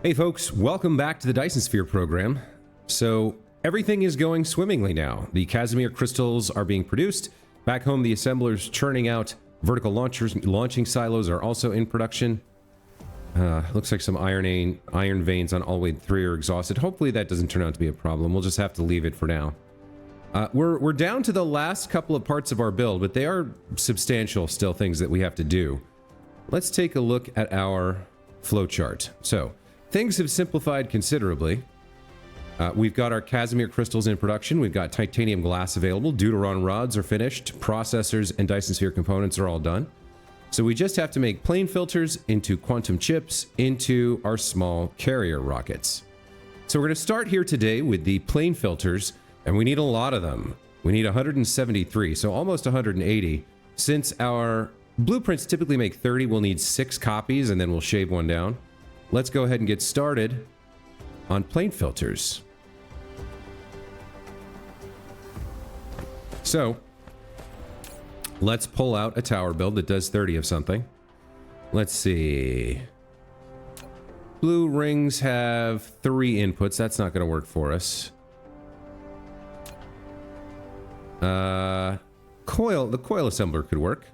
Hey folks, welcome back to the Dyson Sphere program. So everything is going swimmingly now. The Casimir crystals are being produced. Back home, the assemblers churning out vertical launching silos are also in production. Looks like some iron veins on all way 3 are exhausted. Hopefully that doesn't turn out to be a problem. We'll just have to leave it for now. We're down to the last couple of parts of our build, but they are substantial still things that we have to do. Let's take a look at our flowchart. So things have simplified considerably. We've got our Casimir crystals in production. We've got titanium glass available. Deuteron rods are finished. Processors and Dyson Sphere components are all done. So we just have to make plane filters into quantum chips into our small carrier rockets. So we're going to start here today with the plane filters, and we need a lot of them. We need 173, so almost 180. Since our blueprints typically make 30, we'll need 6 copies, and then we'll shave one down. Let's go ahead and get started on plane filters. So let's pull out a tower build that does 30 of something. Let's see. Blue rings have 3 inputs. That's not going to work for us. The coil assembler could work.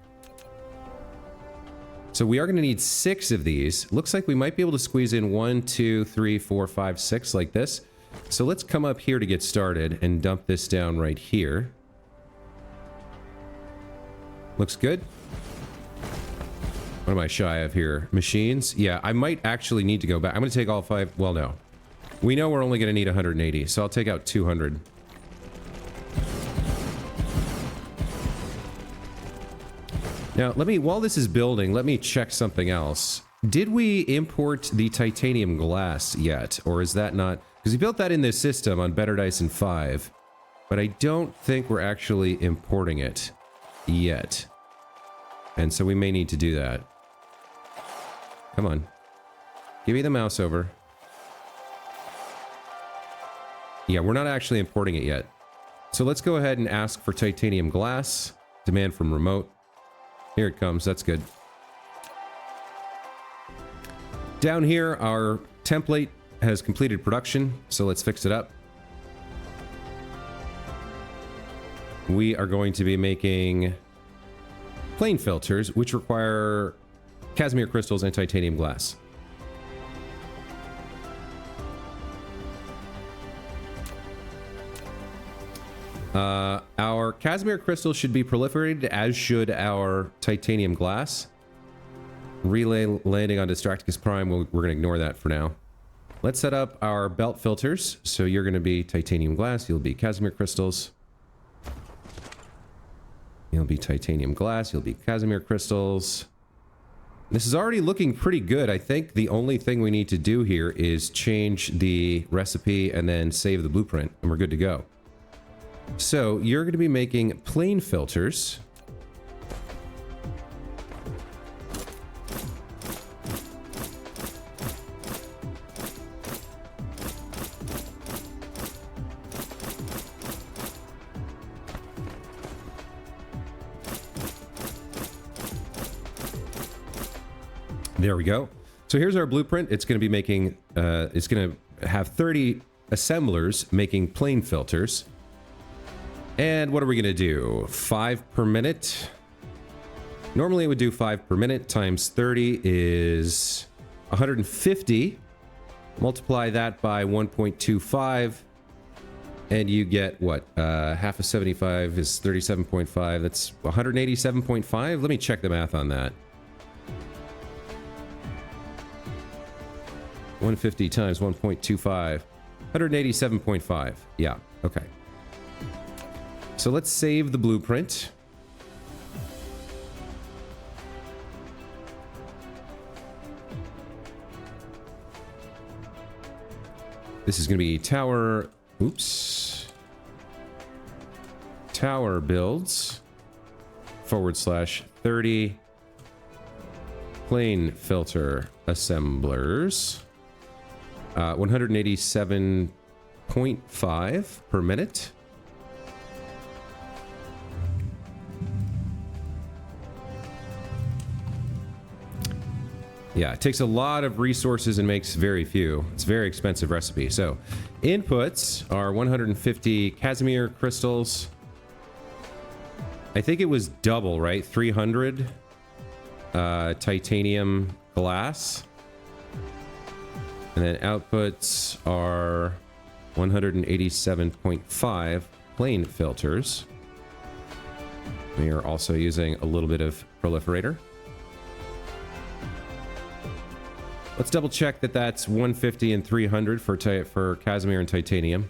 So we are going to need 6 of these. Looks like we might be able to squeeze in 1, 2, 3, 4, 5, 6 like this. So let's come up here to get started and dump this down right here. Looks good. What am I shy of here? Machines? Yeah, I might actually need to go back. I'm going to take all 5. Well, no. We know we're only going to need 180, so I'll take out 200. Now, while this is building, let me check something else. Did we import the titanium glass yet? Or is that not... Because we built that in this system on Better Dyson 5. But I don't think we're actually importing it yet. And so we may need to do that. Come on. Give me the mouse over. Yeah, we're not actually importing it yet. So let's go ahead and ask for titanium glass. Demand from remote. Here it comes. That's good. Down here, our template has completed production, so let's fix it up. We are going to be making plane filters, which require Casimir crystals and titanium glass. Our Casimir crystals should be proliferated, as should our titanium glass. Relay landing on Distracticus Prime, we're going to ignore that for now. Let's set up our belt filters. So you're going to be titanium glass, you'll be Casimir crystals. You'll be titanium glass, you'll be Casimir crystals. This is already looking pretty good. I think the only thing we need to do here is change the recipe and then save the blueprint, and we're good to go. So you're going to be making plane filters. There we go. So here's our blueprint. It's going to be making, it's going to have 30 assemblers making plane filters. And what are we going to do? 5 per minute. Normally it would do 5 per minute times 30 is 150. Multiply that by 1.25. And you get what? Half of 75 is 37.5. That's 187.5. Let me check the math on that. 150 times 1.25. 187.5. Yeah, okay. So let's save the blueprint. This is going to be tower... Oops. Tower builds. /30. Plane filter assemblers. 187.5 per minute. Yeah, it takes a lot of resources and makes very few. It's a very expensive recipe. So, inputs are 150 Casimir crystals. I think it was double, right? 300 titanium glass. And then outputs are 187.5 plain filters. We are also using a little bit of proliferator. Let's double check that that's 150 and 300 for Casimir and titanium.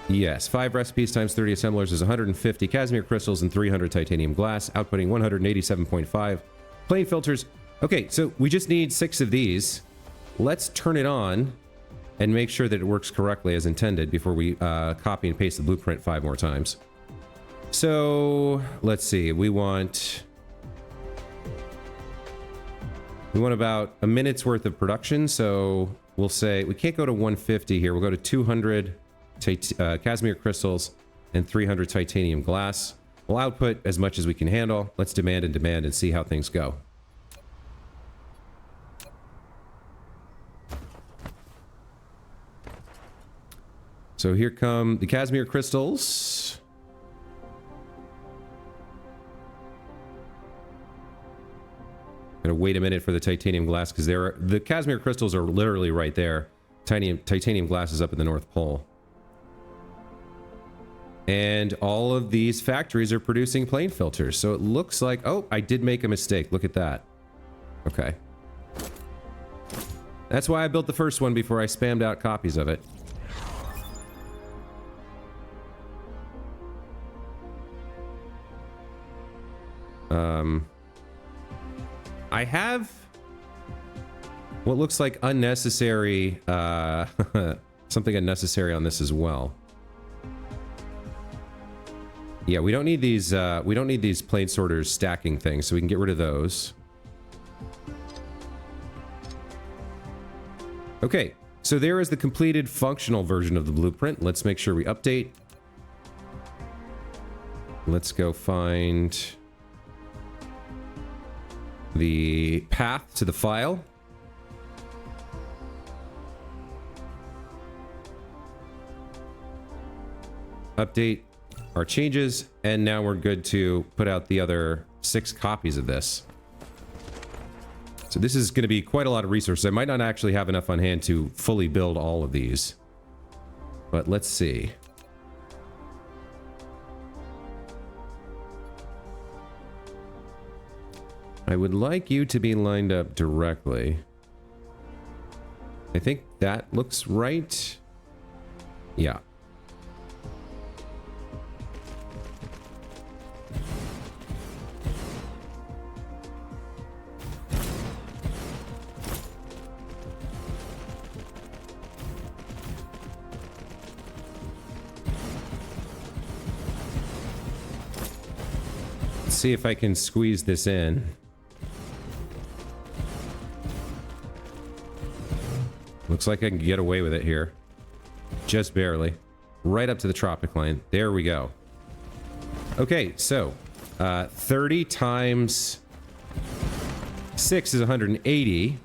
Yes, 5 recipes times 30 assemblers is 150 Casimir crystals and 300 titanium glass, outputting 187.5 plain filters. Okay, so we just need 6 of these. Let's turn it on and make sure that it works correctly as intended before we copy and paste the blueprint 5 more times. So let's see, we want about a minute's worth of production. So we'll say we can't go to 150 here. We'll go to 200 Casimir crystals and 300 titanium glass. We'll output as much as we can handle. Let's demand and see how things go. So here come the Casimir crystals. Gonna wait a minute for the titanium glass because the Casimir crystals are literally right there. Titanium glass is up at the North Pole. And all of these factories are producing plain filters. So it looks like, oh, I did make a mistake. Look at that. Okay. That's why I built the first one before I spammed out copies of it. I have what looks like unnecessary, something unnecessary on this as well. Yeah, we don't need these plane sorters stacking things, so we can get rid of those. Okay, so there is the completed functional version of the blueprint. Let's make sure we update. Let's go find the path to the file. Update our changes, and now we're good to put out the other 6 copies of this. So this is going to be quite a lot of resources. I might not actually have enough on hand to fully build all of these, but let's see. I would like you to be lined up directly. I think that looks right. Yeah. Let's see if I can squeeze this in. Looks like I can get away with it here. Just barely. Right up to the tropic line. There we go. Okay, so 30 times 6 is 180.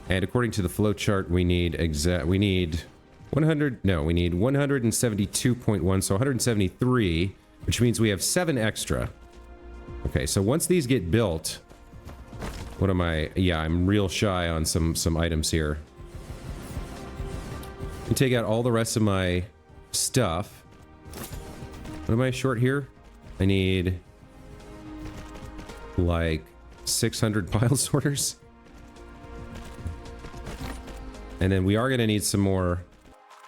And according to the flow chart, we need 172.1, so 173, which means we have 7 extra. Okay, so once these get built, what am I? Yeah, I'm real shy on some items here. And take out all the rest of my stuff. What am I short here? I need like 600 pile sorters. And then we are going to need some more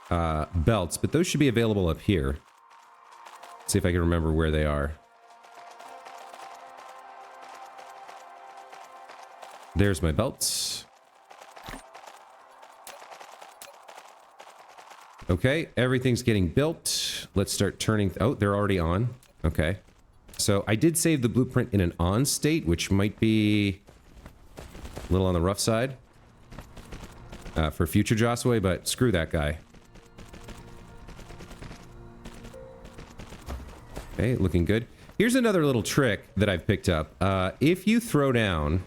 belts, but those should be available up here. Let's see if I can remember where they are. There's my belts. Okay, everything's getting built. Let's start turning. Oh, they're already on. Okay. So I did save the blueprint in an on state, which might be a little on the rough side for future Josiwe, but screw that guy. Okay, looking good. Here's another little trick that I've picked up. If you throw down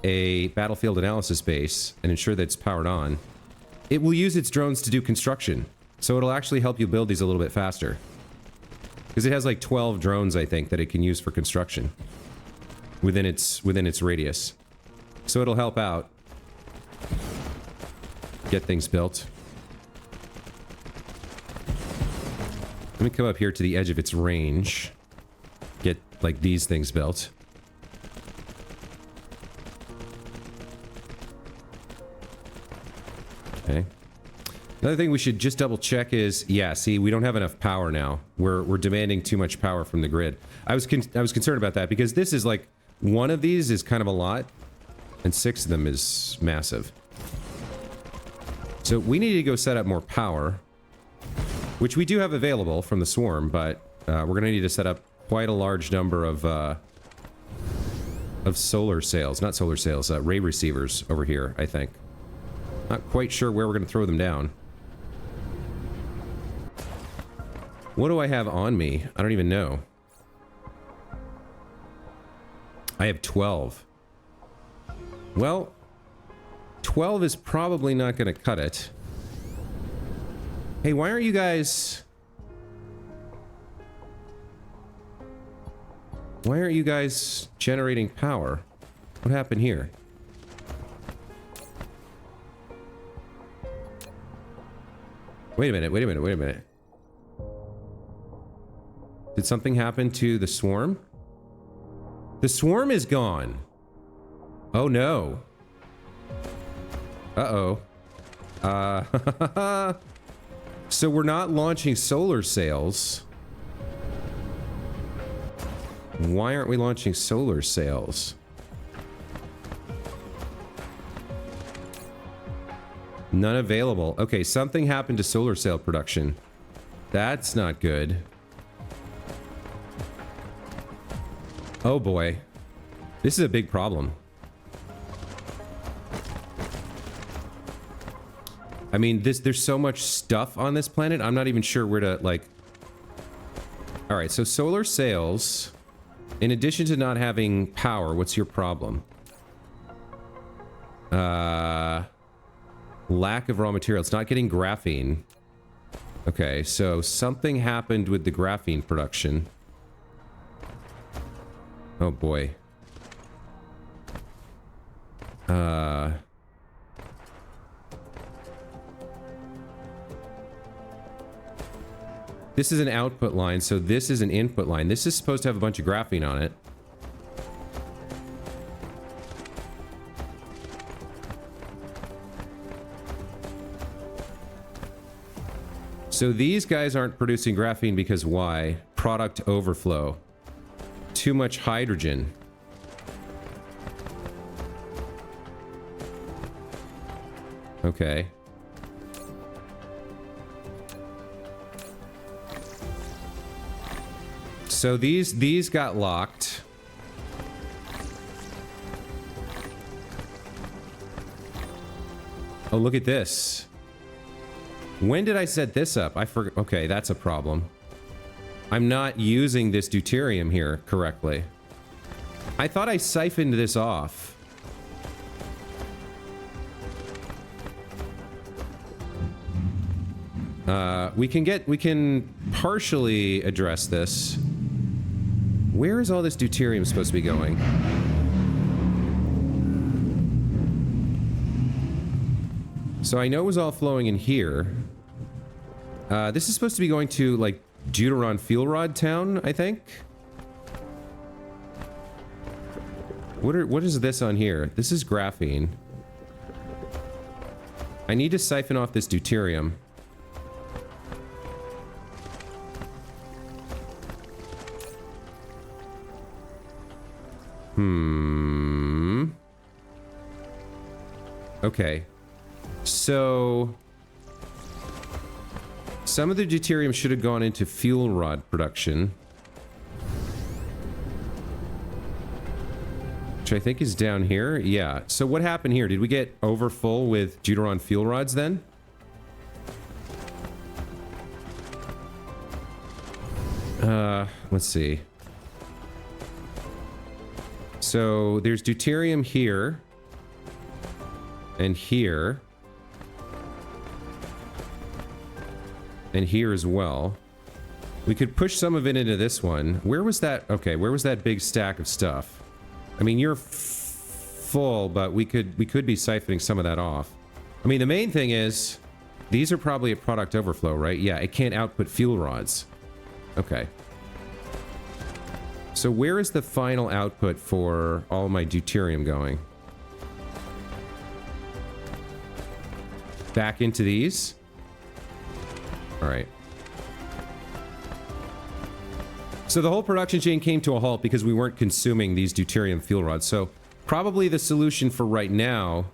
a battlefield analysis base and ensure that it's powered on, it will use its drones to do construction. So it'll actually help you build these a little bit faster. Because it has like 12 drones, I think, that it can use for construction within its radius. So it'll help out get things built. Let me come up here to the edge of its range. Get, like, these things built. Okay. Another thing we should just double check is, yeah, see, we don't have enough power now. We're demanding too much power from the grid. I was concerned about that because this is like, one of these is kind of a lot, and 6 of them is massive. So we need to go set up more power, which we do have available from the swarm, but we're going to need to set up quite a large number of solar sails, not solar sails, ray receivers over here, I think. Not quite sure where we're going to throw them down. What do I have on me? I don't even know. I have 12. Well, 12 is probably not going to cut it. Hey, why aren't you guys... Why aren't you guys generating power? What happened here? Wait a minute, wait a minute, wait a minute. Did something happen to the swarm? The swarm is gone. Oh no. Uh-oh. So we're not launching solar sails. Why aren't we launching solar sails? None available. Okay, something happened to solar sail production. That's not good. Oh boy. This is a big problem. I mean, there's so much stuff on this planet, I'm not even sure where to, like... Alright, so solar sails... In addition to not having power, what's your problem? Lack of raw material. It's not getting graphene. Okay, so something happened with the graphene production. Oh boy. This is an output line, so this is an input line. This is supposed to have a bunch of graphene on it. So these guys aren't producing graphene because why? Product overflow. Too much hydrogen. Okay. So these got locked. Oh, look at this. When did I set this up? I forgot. Okay, that's a problem. I'm not using this deuterium here correctly. I thought I siphoned this off. We can partially address this. Where is all this deuterium supposed to be going? So I know it was all flowing in here. This is supposed to be going to, like, Deuteron Fuel Rod Town, I think? What is this on here? This is graphene. I need to siphon off this deuterium. Okay. So... some of the deuterium should have gone into fuel rod production. Which I think is down here. Yeah. So what happened here? Did we get over full with Deuteron fuel rods then? Let's see. So there's deuterium here and here and here as well. We could push some of it into this one. Where was that? Okay, where was that big stack of stuff? I mean, you're full, but we could be siphoning some of that off. I mean, the main thing is these are probably a product overflow, right? Yeah, it can't output fuel rods. Okay. So where is the final output for all my deuterium going? Back into these? All right. So the whole production chain came to a halt because we weren't consuming these deuterium fuel rods. So probably the solution for right now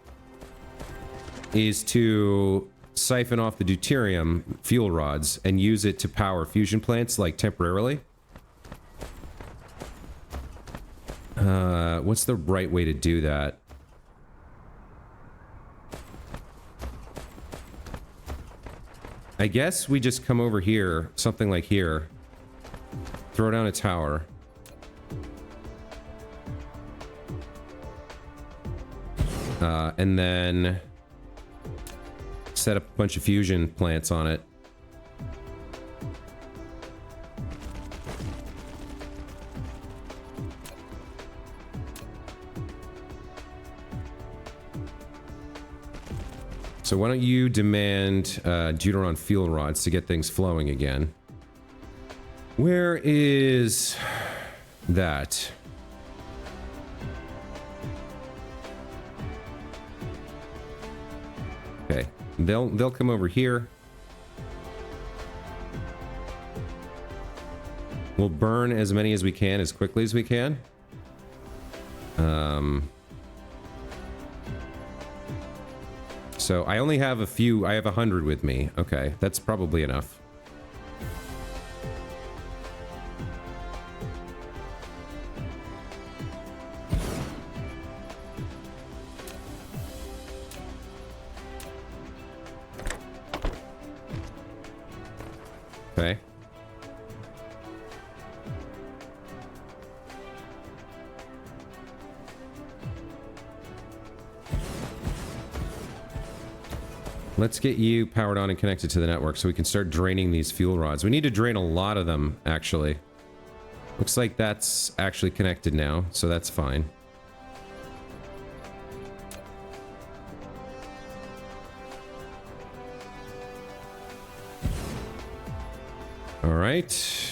is to siphon off the deuterium fuel rods and use it to power fusion plants, like temporarily. What's the right way to do that? I guess we just come over here, something like here, throw down a tower. And then set up a bunch of fusion plants on it. So why don't you demand deuteron fuel rods to get things flowing again? Where is that? Okay, they'll come over here. We'll burn as many as we can, as quickly as we can. So I only have a few. I have 100 with me. Okay, that's probably enough. Okay. Let's get you powered on and connected to the network so we can start draining these fuel rods. We need to drain a lot of them, actually. Looks like that's actually connected now, so that's fine. All right.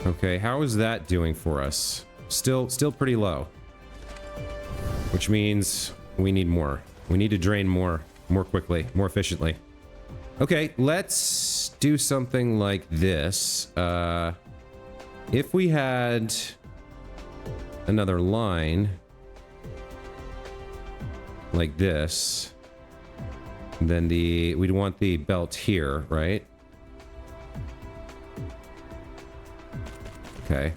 Okay, how is that doing for us? Still pretty low. Which means we need more. We need to drain more quickly, more efficiently. Okay, let's do something like this. If we had another line like this, then we'd want the belt here, right? Okay.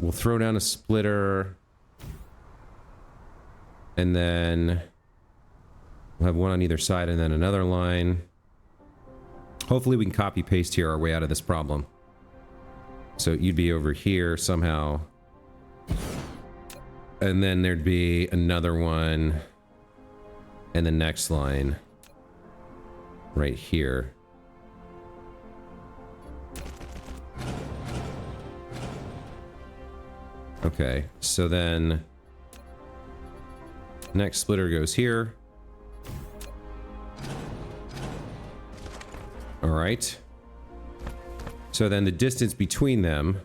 We'll throw down a splitter. And then we'll have one on either side and then another line. Hopefully we can copy paste here our way out of this problem. So you'd be over here somehow. And then there'd be another one. And the next line. Right here. Okay, so then next splitter goes here. All right. So then the distance between them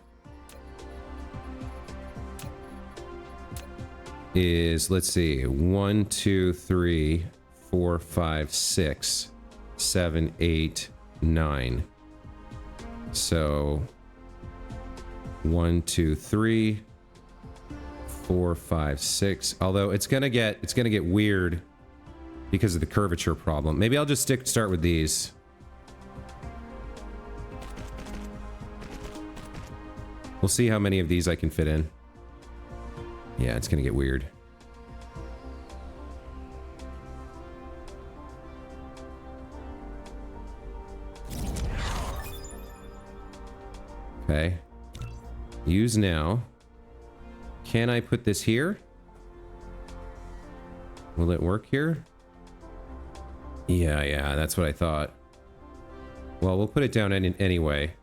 is, let's see, 1, 2, 3, 4, 5, 6, 7, 8, 9. So 1, 2, 3, 4, 5, 6. Although it's gonna get weird because of the curvature problem. Maybe I'll just start with these. We'll see how many of these I can fit in. Yeah, it's gonna get weird. Okay. Use now. Can I put this here? Will it work here? Yeah, that's what I thought. Well, we'll put it down anyway.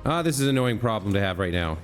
Ah, this is an annoying problem to have right now.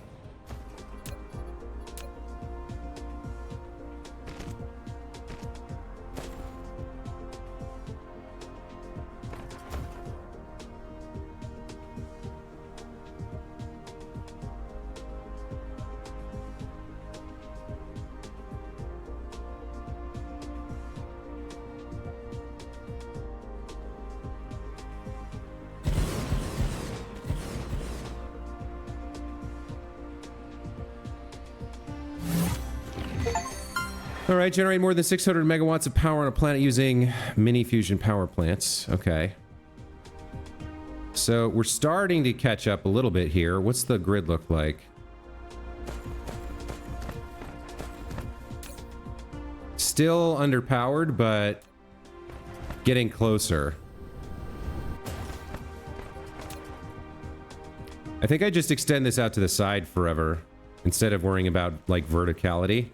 All right, generate more than 600 megawatts of power on a planet using mini fusion power plants. Okay. So we're starting to catch up a little bit here. What's the grid look like? Still underpowered, but getting closer. I think I just extend this out to the side forever instead of worrying about like verticality.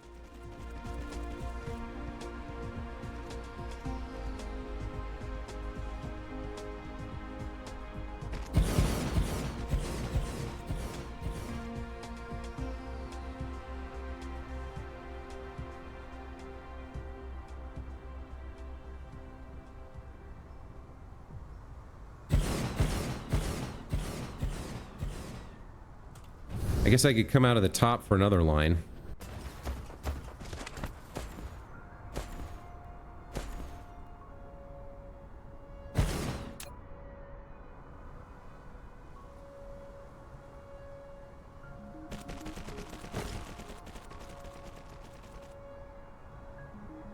I guess I could come out of the top for another line.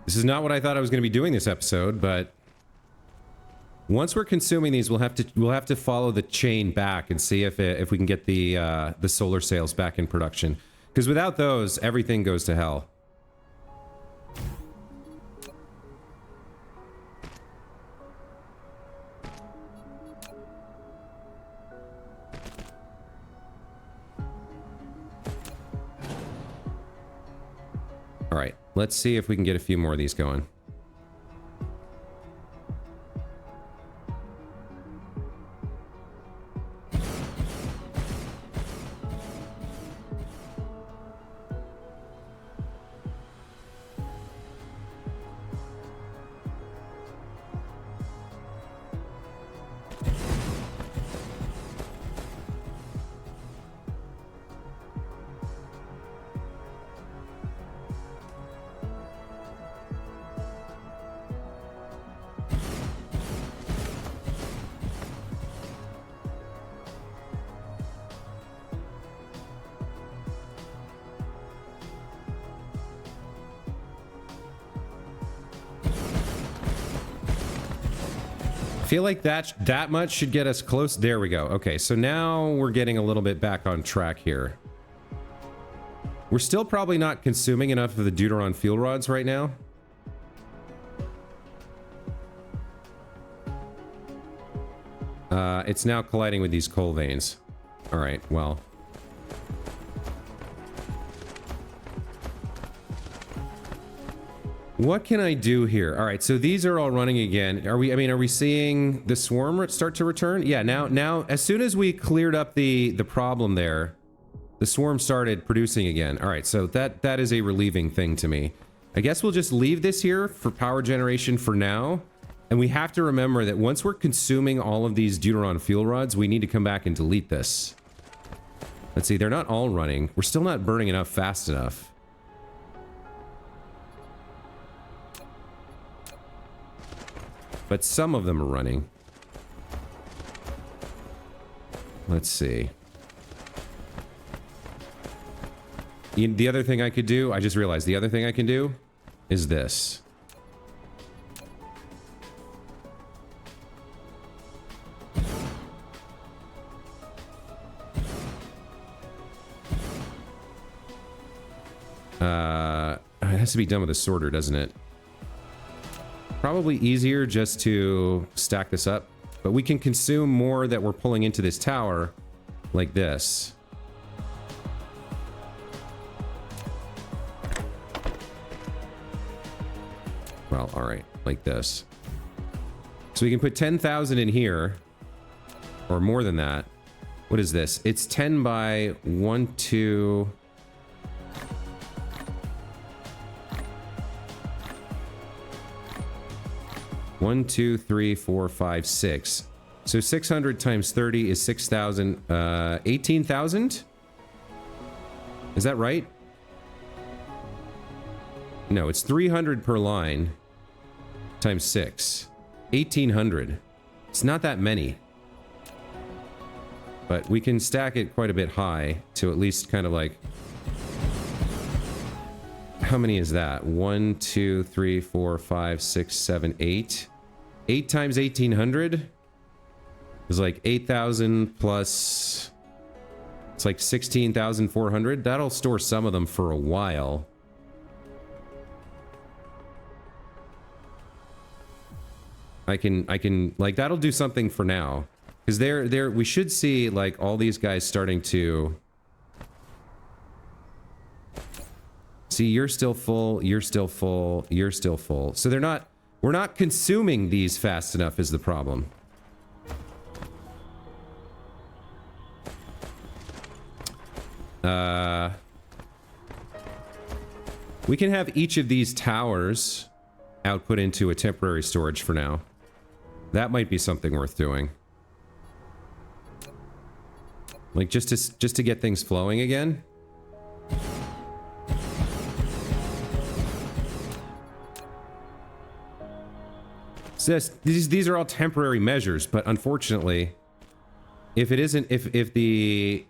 This is not what I thought I was going to be doing this episode, but once we're consuming these, we'll have to follow the chain back and see if we can get the solar sails back in production. Because without those, everything goes to hell. All right, let's see if we can get a few more of these going. Feel like that much should get us close. There we go. Okay, so now we're getting a little bit back on track here. We're still probably not consuming enough of the Deuteron fuel rods right now. It's now colliding with these coal veins. All right, well. What can I do here? All right, so these are all running again. Are we seeing the swarm start to return? Yeah, now as soon as we cleared up the problem there, the swarm started producing again. All right, so that is a relieving thing to me. I guess we'll just leave this here for power generation for now. And we have to remember that once we're consuming all of these Deuteron fuel rods, we need to come back and delete this. Let's see, they're not all running. We're still not burning enough fast enough. But some of them are running. Let's see. The other thing I could do, I just realized the other thing I can do is this. It has to be done with a sorter, doesn't it? Probably easier just to stack this up, but we can consume more that we're pulling into this tower like this. Well, all right, like this. So we can put 10,000 in here, or more than that. What is this? It's 10 by 1, 2... 1, 2, 3, 4, 5, 6. So 600 times 30 is 6,000, 18,000? Is that right? No, it's 300 per line times 6. 1,800. It's not that many. But we can stack it quite a bit high to at least kind of like... How many is that? 1, 2, 3, 4, 5, 6, 7, 8. 8 times 1,800 is like 8,000 plus... It's like 16,400. That'll store some of them for a while. I can, like, that'll do something for now. Because we should see, like, all these guys starting to... See, you're still full, you're still full, you're still full. So we're not consuming these fast enough is the problem. We can have each of these towers output into a temporary storage for now. That might be something worth doing. Like, just to get things flowing again. So these are all temporary measures, but unfortunately, if the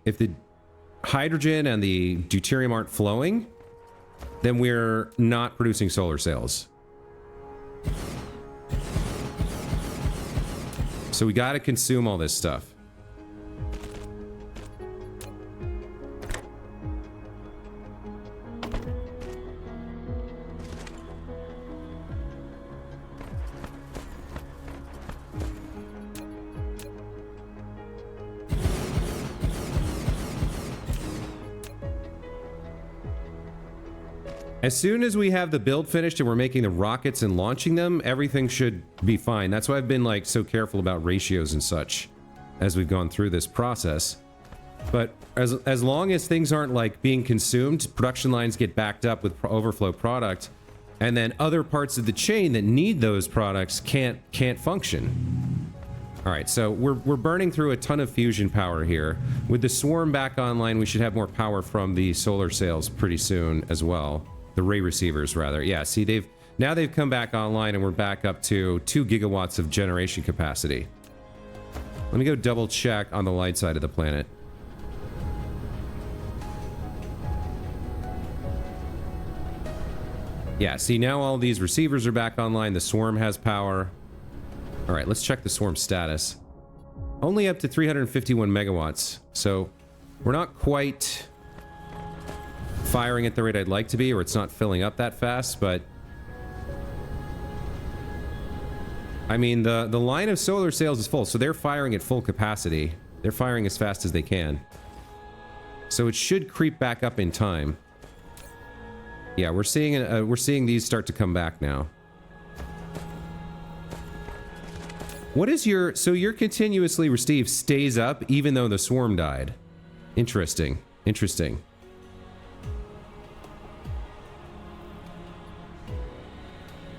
hydrogen and the deuterium aren't flowing, then we're not producing solar cells. So we got to consume all this stuff. As soon as we have the build finished and we're making the rockets and launching them, everything should be fine. That's why I've been like so careful about ratios and such as we've gone through this process. But as long as things aren't like being consumed, production lines get backed up with overflow product, and then other parts of the chain that need those products can't function. All right, so we're burning through a ton of fusion power here. With the swarm back online, we should have more power from the solar sails pretty soon as well. The ray receivers, rather. Yeah, see, now they've come back online and we're back up to 2 gigawatts of generation capacity. Let me go double check on the light side of the planet. Yeah, see, now all these receivers are back online. The swarm has power. All right, let's check the swarm status. Only up to 351 megawatts. So we're not quite firing at the rate I'd like to be, or it's not filling up that fast, but I mean, the line of solar sails is full, so they're firing at full capacity. They're firing as fast as they can. So it should creep back up in time. Yeah, we're seeing these start to come back now. What is your... So your continuously receive stays up even though the swarm died. Interesting. Interesting.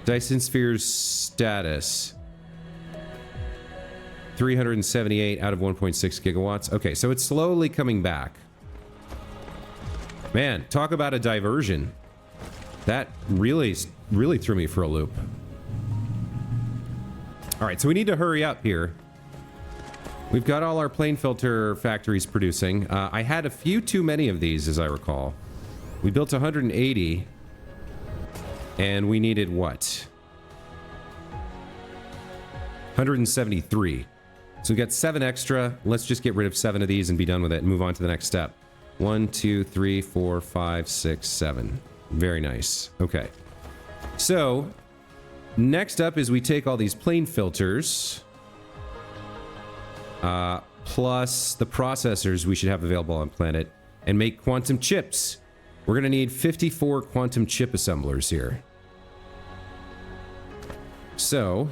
Dyson sphere's status. 378 out of 1.6 gigawatts. Okay, so it's slowly coming back. Man, talk about a diversion. That really threw me for a loop. All right, so we need to hurry up here. We've got all our plane filter factories producing. I had a few too many of these, as I recall. We built 180. And we needed what? 173. So we got 7 extra. Let's just get rid of 7 of these and be done with it and move on to the next step. 1, 2, 3, 4, 5, 6, 7. Very nice. Okay. So next up is we take all these plane filters, plus the processors we should have available on planet, and make quantum chips. We're going to need 54 quantum chip assemblers here. So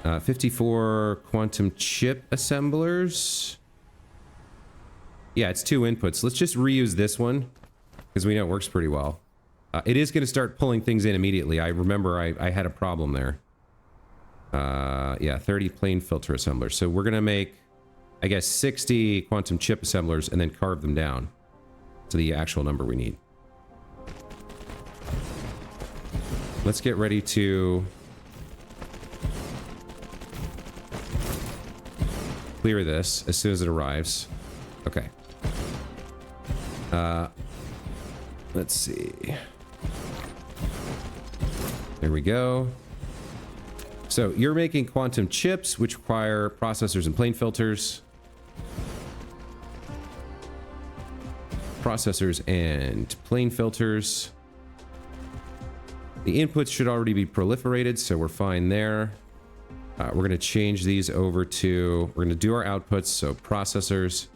54 quantum chip assemblers. Yeah, it's 2 inputs. Let's just reuse this one because we know it works pretty well. It is going to start pulling things in immediately. I remember I had a problem there. Yeah, 30 plane filter assemblers. So we're going to make, I guess, 60 quantum chip assemblers and then carve them down to the actual number we need. Let's get ready to clear this as soon as it arrives. Okay. Let's see. There we go. So you're making quantum chips, which require processors and plane filters. Processors and plane filters. The inputs should already be proliferated, so we're fine there. We're going to change these over to... We're going to do our outputs, so processors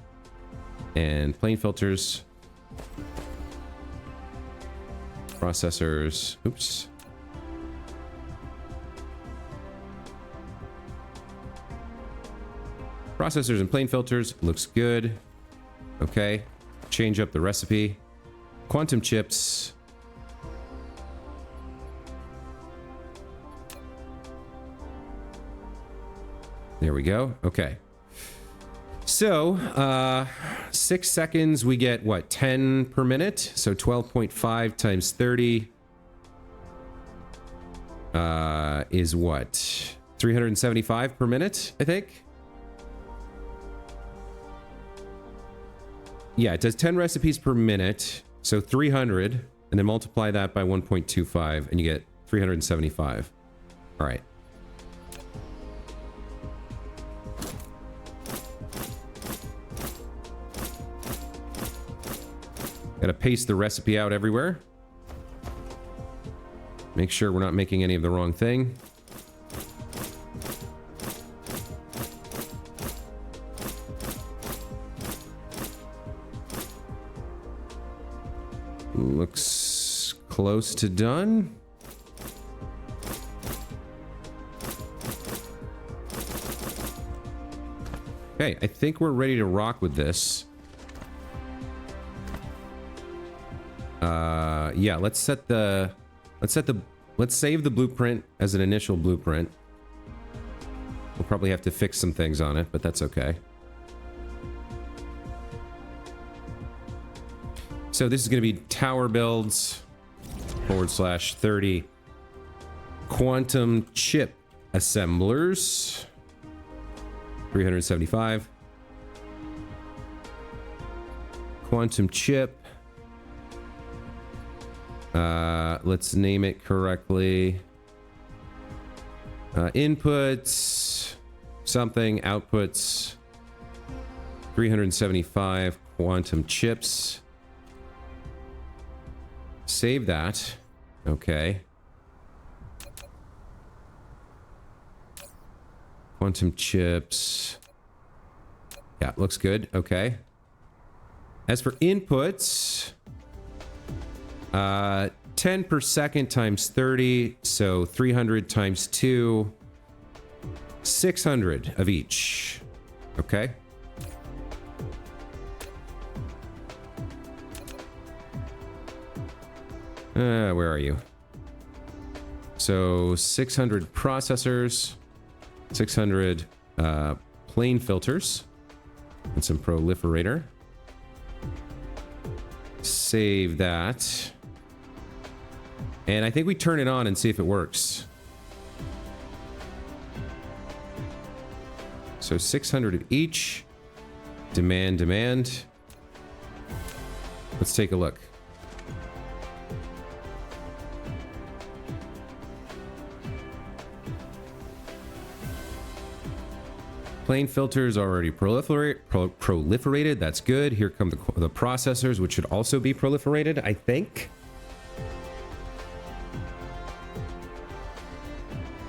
and plane filters. Processors... Oops. Processors and plane filters. Looks good. Okay. Change up the recipe. Quantum chips. There we go. Okay. So, 6 seconds, we get, what, 10 per minute? So 12.5 times 30 is what? 375 per minute, I think? Yeah, it does 10 recipes per minute, so 300, and then multiply that by 1.25, and you get 375. All right. Gotta paste the recipe out everywhere. Make sure we're not making any of the wrong thing. Looks close to done. Okay, I think we're ready to rock with this. Yeah, let's save the blueprint as an initial blueprint. We'll probably have to fix some things on it, but that's okay. So this is going to be tower builds /30 quantum chip assemblers 375 quantum chip. Let's name it correctly. Inputs something, outputs 375 quantum chips. Save that. Okay. Quantum chips. Yeah, looks good. Okay. As for inputs, 10 per second times 30, so 300 times 2, 600 of each. Okay. Where are you? So 600 processors, 600 plane filters, and some proliferator. Save that. And I think we turn it on and see if it works. So 600 of each. Demand, demand. Let's take a look. Plane filters already proliferated. That's good. Here come the processors, which should also be proliferated, I think.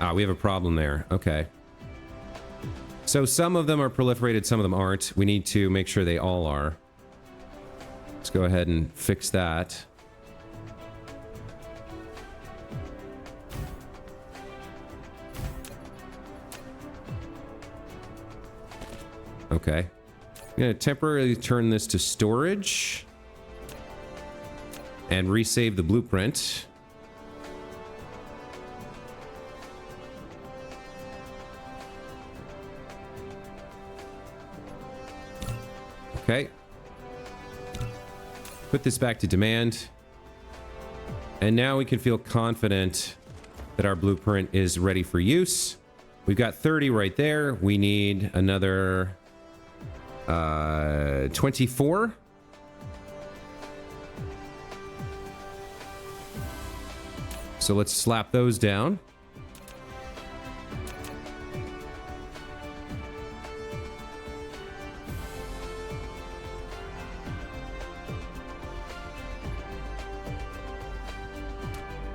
Ah, we have a problem there. Okay. So some of them are proliferated, some of them aren't. We need to make sure they all are. Let's go ahead and fix that. Okay. I'm going to temporarily turn this to storage and resave the blueprint. Okay. Put this back to demand. And now we can feel confident that our blueprint is ready for use. We've got 30 right there. We need another 24. So let's slap those down.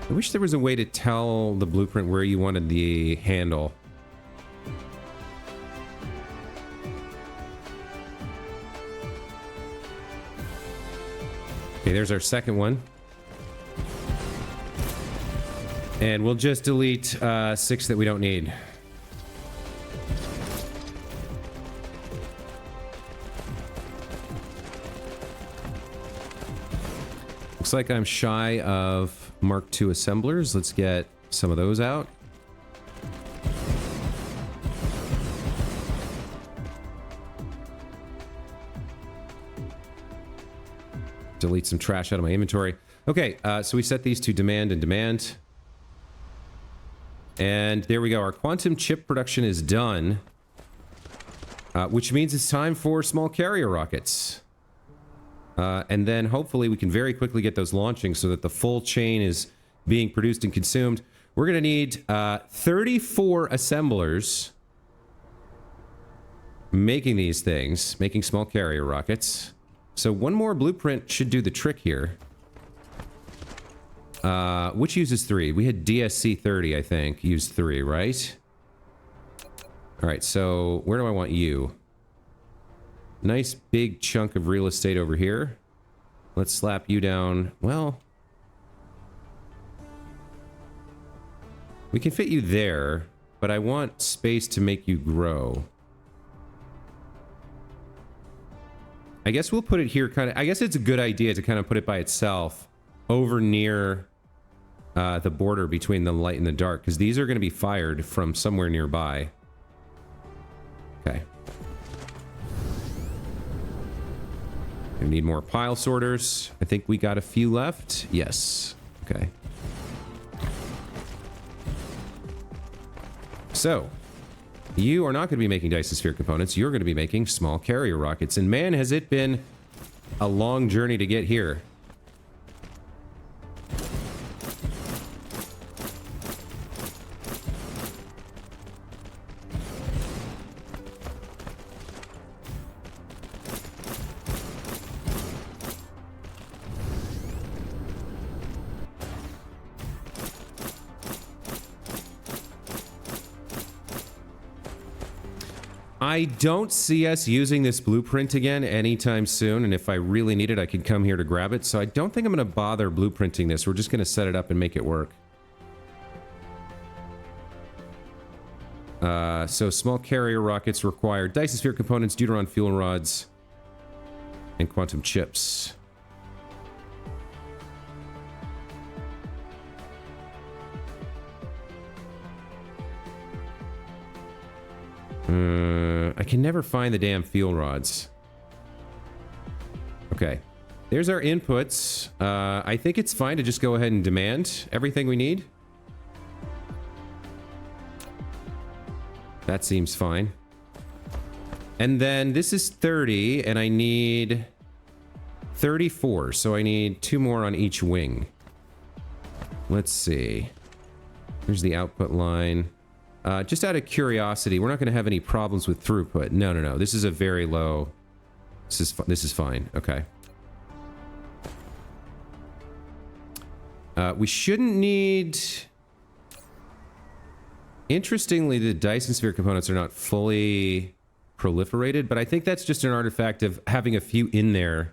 I wish there was a way to tell the blueprint where you wanted the handle. Okay, there's our second one. And we'll just delete 6 that we don't need. Looks like I'm shy of Mark II assemblers. Let's get some of those out. Delete some trash out of my inventory. Okay, so we set these to demand and demand. And there we go. Our quantum chip production is done. Which means it's time for small carrier rockets. And then hopefully we can very quickly get those launching so that the full chain is being produced and consumed. We're going to need 34 assemblers making these things, making small carrier rockets. So one more blueprint should do the trick here. Which uses 3? We had DSC 30, I think, used 3, right? All right, so where do I want you? Nice big chunk of real estate over here. Let's slap you down. Well, we can fit you there, but I want space to make you grow. I guess we'll put it here kind of... I guess it's a good idea to kind of put it by itself over near the border between the light and the dark, because these are going to be fired from somewhere nearby. Okay. We need more pile sorters. I think we got a few left. Yes. Okay. So, you are not going to be making Dyson sphere components. You're going to be making small carrier rockets. And man, has it been a long journey to get here. I don't see us using this blueprint again anytime soon, and if I really need it, I can come here to grab it. So I don't think I'm going to bother blueprinting this. We're just going to set it up and make it work. So small carrier rockets require Dyson sphere components, deuteron fuel rods, and quantum chips. I can never find the damn fuel rods. Okay. There's our inputs. I think it's fine to just go ahead and demand everything we need. That seems fine. And then this is 30, and I need 34, so I need 2 more on each wing. Let's see. Here's the output line. Just out of curiosity, we're not going to have any problems with throughput. No, no, no. This is a very low... This is fine. Okay. We shouldn't need... Interestingly, the Dyson sphere components are not fully proliferated, but I think that's just an artifact of having a few in there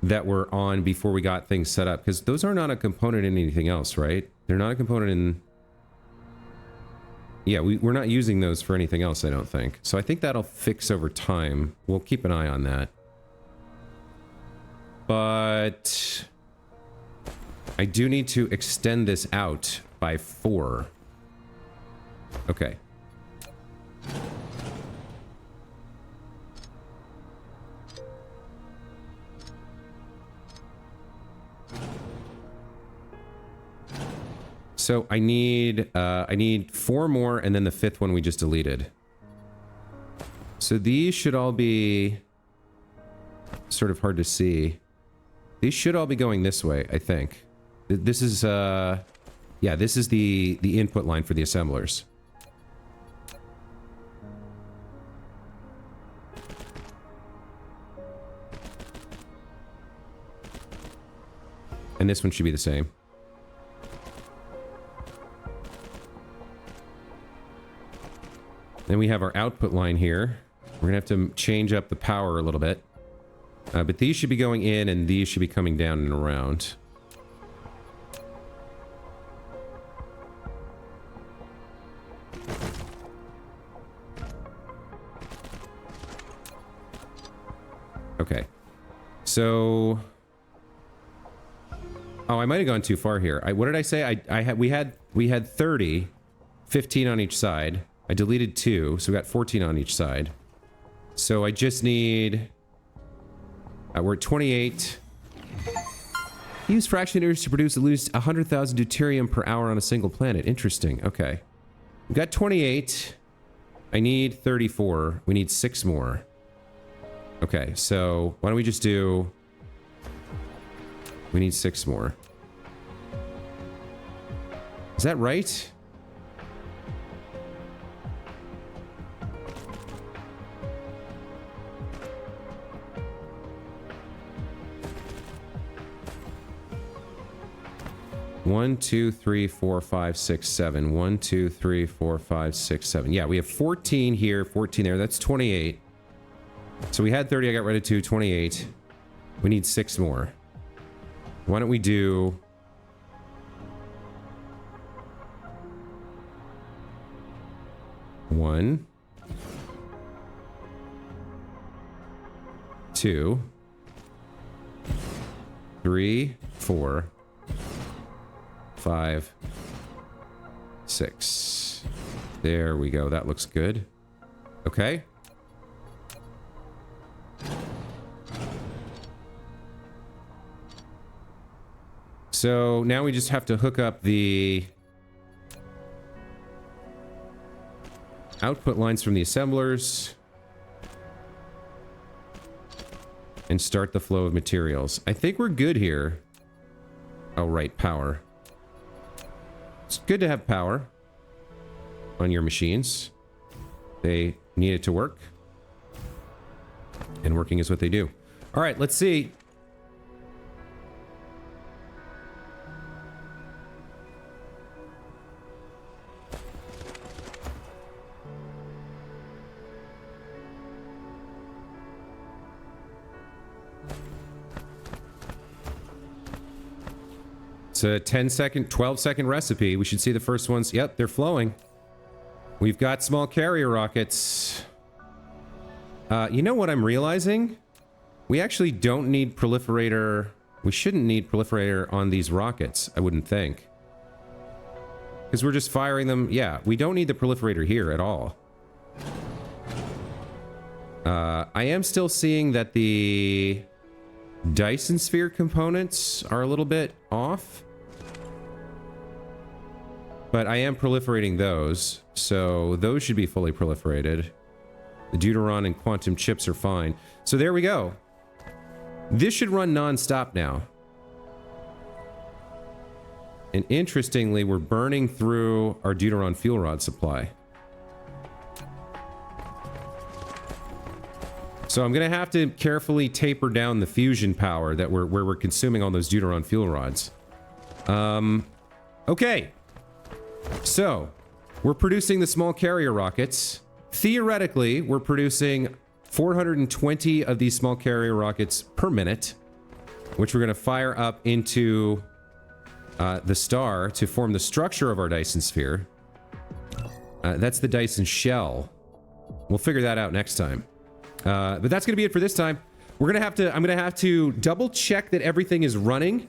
that were on before we got things set up, because those are not a component in anything else, right? They're not a component in... Yeah, we're not using those for anything else, I don't think. So I think that'll fix over time. We'll keep an eye on that. But... I do need to extend this out by 4. Okay. So I need 4 more, and then the 5th one we just deleted. So these should all be sort of hard to see. These should all be going this way, I think. This is yeah, this is the input line for the assemblers. And this one should be the same. Then we have our output line here. We're gonna have to change up the power a little bit. But these should be going in, and these should be coming down and around. Okay. So... Oh, I might have gone too far here. What did I say? We had 30, 15 on each side. I deleted 2, so we got 14 on each side. So I just need... we're at 28. Use fractionators to produce at least 100,000 deuterium per hour on a single planet. Interesting. Okay. We've got 28. I need 34. We need 6 more. Okay, so why don't we just do... We need 6 more. Is that right? One, 2, 3, 4, 5, 6, 7. 1, 2, 3, 4, 5, 6, 7. Yeah, we have 14 here, 14 there. That's 28. So we had 30, I got rid of 2, 28. We need 6 more. Why don't we do... One, 2, 3, 4, 5, 6. There we go. That looks good. Okay. So now we just have to hook up the output lines from the assemblers and start the flow of materials. I think we're good here. Oh, right, power. It's good to have power on your machines. They need it to work. And working is what they do. All right, let's see. It's a 10-second, 12-second recipe. We should see the first ones. Yep, they're flowing. We've got small carrier rockets. You know what I'm realizing? We actually don't need proliferator. We shouldn't need proliferator on these rockets, I wouldn't think. Because we're just firing them. Yeah, we don't need the proliferator here at all. I am still seeing that the Dyson sphere components are a little bit off. But I am proliferating those, so those should be fully proliferated. The Deuteron and quantum chips are fine. So there we go. This should run non-stop now. And interestingly, we're burning through our Deuteron fuel rod supply. So I'm going to have to carefully taper down the fusion power that where we're consuming all those Deuteron fuel rods. Okay. So, we're producing the small carrier rockets. Theoretically, we're producing 420 of these small carrier rockets per minute, which we're going to fire up into the star to form the structure of our Dyson sphere. That's the Dyson shell. We'll figure that out next time. But that's going to be it for this time. I'm going to have to double check that everything is running.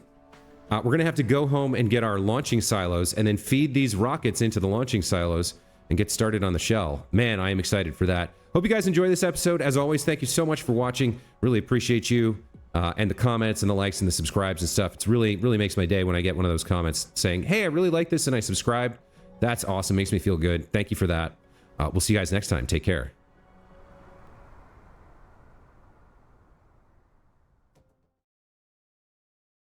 We're going to have to go home and get our launching silos and then feed these rockets into the launching silos and get started on the shell. Man, I am excited for that. Hope you guys enjoy this episode. As always, thank you so much for watching. Really appreciate you and the comments and the likes and the subscribes and stuff. It's really makes my day when I get one of those comments saying, hey, I really like this and I subscribed. That's awesome. Makes me feel good. Thank you for that. We'll see you guys next time. Take care.